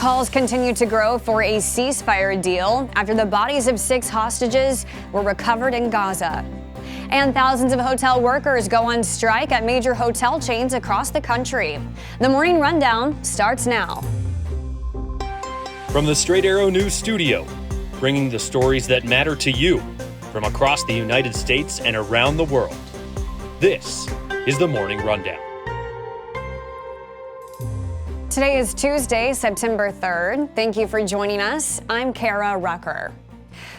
Calls continue to grow for a ceasefire deal after the bodies of 6 hostages were recovered in Gaza. And thousands of hotel workers go on strike at major hotel chains across the country. The Morning Rundown starts now. From the Straight Arrow News Studio, bringing the stories that matter to you from across the United States and around the world. This is the Morning Rundown. Today is Tuesday, September 3rd. Thank you for joining us. I'm Kara Rucker.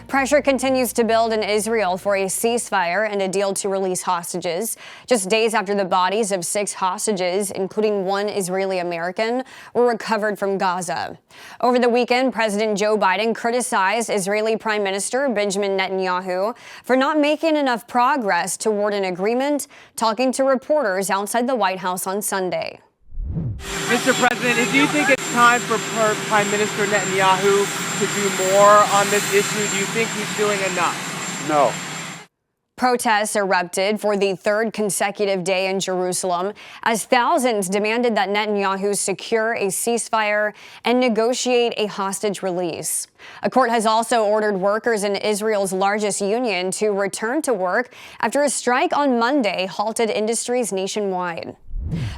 Pressure continues to build in Israel for a ceasefire and a deal to release hostages, just days after the bodies of 6 hostages, including 1 Israeli American, were recovered from Gaza. Over the weekend, President Joe Biden criticized Israeli Prime Minister Benjamin Netanyahu for not making enough progress toward an agreement, talking to reporters outside the White House on Sunday. Mr. President, do you think it's time for Prime Minister Netanyahu to do more on this issue? Do you think he's doing enough? No. Protests erupted for the 3rd consecutive day in Jerusalem as thousands demanded that Netanyahu secure a ceasefire and negotiate a hostage release. A court has also ordered workers in Israel's largest union to return to work after a strike on Monday halted industries nationwide.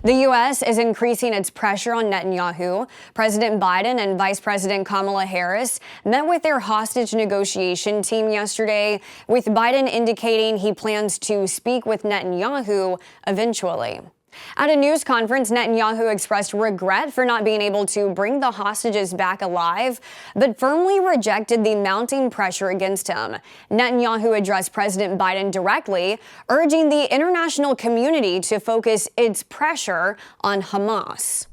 The U.S. is increasing its pressure on Netanyahu. President Biden and Vice President Kamala Harris met with their hostage negotiation team yesterday, with Biden indicating he plans to speak with Netanyahu eventually. At a news conference, Netanyahu expressed regret for not being able to bring the hostages back alive, but firmly rejected the mounting pressure against him. Netanyahu addressed President Biden directly, urging the international community to focus its pressure on Hamas.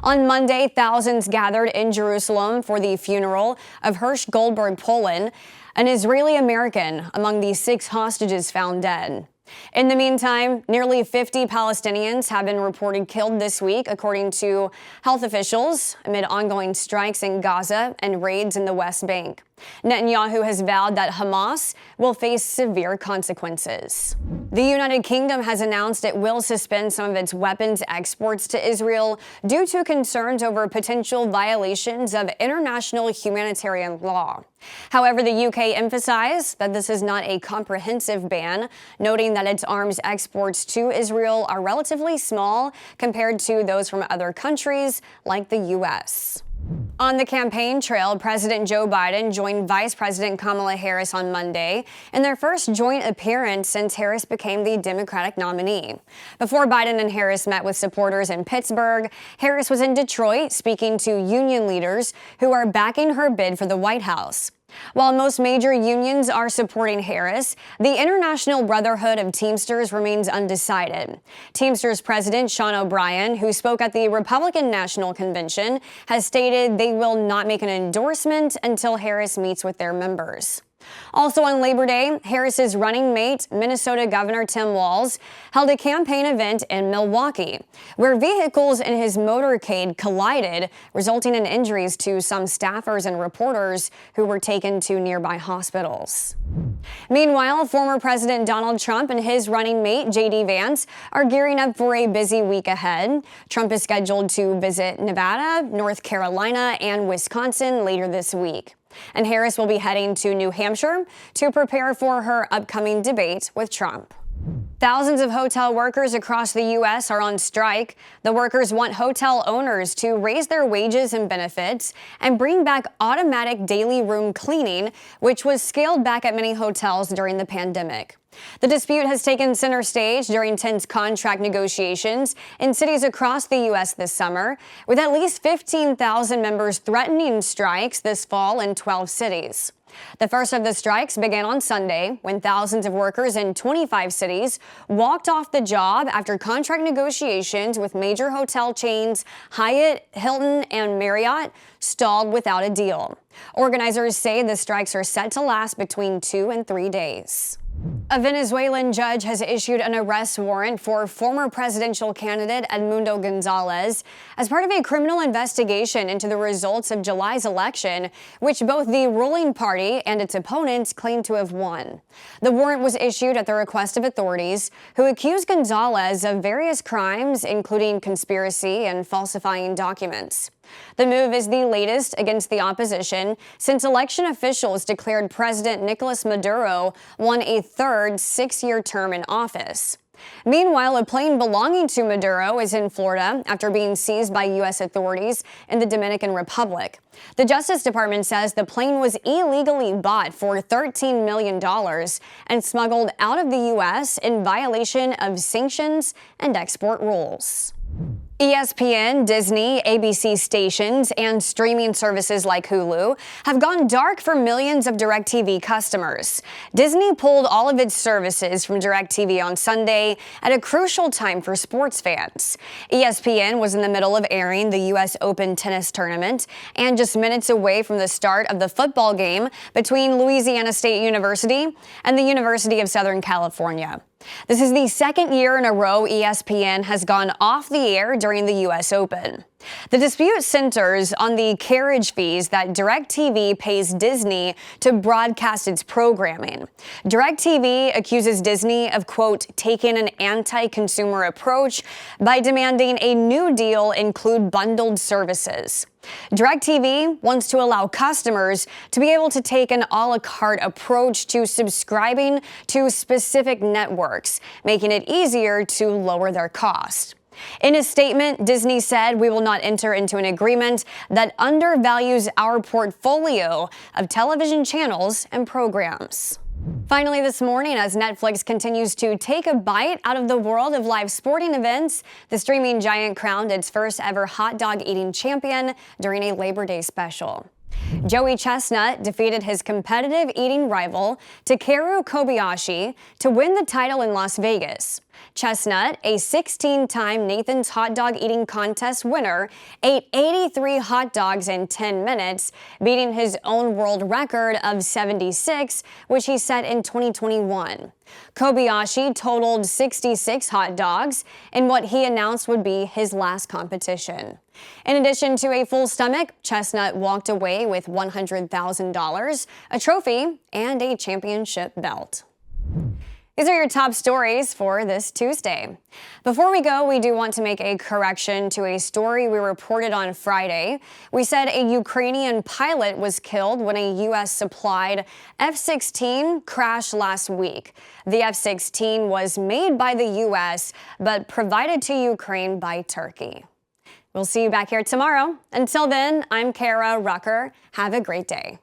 On Monday, thousands gathered in Jerusalem for the funeral of Hersh Goldberg Polin, an Israeli American among the 6 hostages found dead. In the meantime, nearly 50 Palestinians have been reported killed this week, according to health officials, amid ongoing strikes in Gaza and raids in the West Bank. Netanyahu has vowed that Hamas will face severe consequences. The United Kingdom has announced it will suspend some of its weapons exports to Israel due to concerns over potential violations of international humanitarian law. However, the UK emphasized that this is not a comprehensive ban, noting that its arms exports to Israel are relatively small compared to those from other countries like the U.S. On the campaign trail, President Joe Biden joined Vice President Kamala Harris on Monday in their first joint appearance since Harris became the Democratic nominee. Before Biden and Harris met with supporters in Pittsburgh, Harris was in Detroit speaking to union leaders who are backing her bid for the White House. While most major unions are supporting Harris, the International Brotherhood of Teamsters remains undecided. Teamsters President Sean O'Brien, who spoke at the Republican National Convention, has stated they will not make an endorsement until Harris meets with their members. Also on Labor Day, Harris's running mate, Minnesota Governor Tim Walz, held a campaign event in Milwaukee, where vehicles in his motorcade collided, resulting in injuries to some staffers and reporters who were taken to nearby hospitals. Meanwhile, former President Donald Trump and his running mate, J.D. Vance, are gearing up for a busy week ahead. Trump is scheduled to visit Nevada, North Carolina, and Wisconsin later this week. And Harris will be heading to New Hampshire to prepare for her upcoming debate with Trump. Thousands of hotel workers across the U.S. are on strike. The workers want hotel owners to raise their wages and benefits and bring back automatic daily room cleaning, which was scaled back at many hotels during the pandemic. The dispute has taken center stage during tense contract negotiations in cities across the U.S. this summer, with at least 15,000 members threatening strikes this fall in 12 cities. The first of the strikes began on Sunday when thousands of workers in 25 cities walked off the job after contract negotiations with major hotel chains Hyatt, Hilton, and Marriott stalled without a deal. Organizers say the strikes are set to last between 2 and 3 days. A Venezuelan judge has issued an arrest warrant for former presidential candidate Edmundo Gonzalez as part of a criminal investigation into the results of July's election, which both the ruling party and its opponents claim to have won. The warrant was issued at the request of authorities, who accused Gonzalez of various crimes, including conspiracy and falsifying documents. The move is the latest against the opposition since election officials declared President Nicolas Maduro won a third six-year term in office. Meanwhile, a plane belonging to Maduro is in Florida after being seized by U.S. authorities in the Dominican Republic. The Justice Department says the plane was illegally bought for $13 million and smuggled out of the U.S. in violation of sanctions and export rules. ESPN, Disney, ABC stations, and streaming services like Hulu have gone dark for millions of DirecTV customers. Disney pulled all of its services from DirecTV on Sunday at a crucial time for sports fans. ESPN was in the middle of airing the U.S. Open tennis tournament and just minutes away from the start of the football game between Louisiana State University and the University of Southern California. This is the second year in a row ESPN has gone off the air during the U.S. Open. The dispute centers on the carriage fees that DirecTV pays Disney to broadcast its programming. DirecTV accuses Disney of, quote, taking an anti-consumer approach by demanding a new deal include bundled services. DirecTV wants to allow customers to be able to take an a la carte approach to subscribing to specific networks, making it easier to lower their cost. In a statement, Disney said, "We will not enter into an agreement that undervalues our portfolio of television channels and programs." Finally this morning, as Netflix continues to take a bite out of the world of live sporting events, the streaming giant crowned its first ever hot dog eating champion during a Labor Day special. Joey Chestnut defeated his competitive eating rival Takeru Kobayashi to win the title in Las Vegas. Chestnut, a 16-time Nathan's Hot Dog Eating Contest winner, ate 83 hot dogs in 10 minutes, beating his own world record of 76, which he set in 2021. Kobayashi totaled 66 hot dogs in what he announced would be his last competition. In addition to a full stomach, Chestnut walked away with $100,000, a trophy, and a championship belt. These are your top stories for this Tuesday. Before we go, we do want to make a correction to a story we reported on Friday. We said a Ukrainian pilot was killed when a U.S.-supplied F-16 crashed last week. The F-16 was made by the U.S. but provided to Ukraine by Turkey. We'll see you back here tomorrow. Until then, I'm Kara Rucker. Have a great day.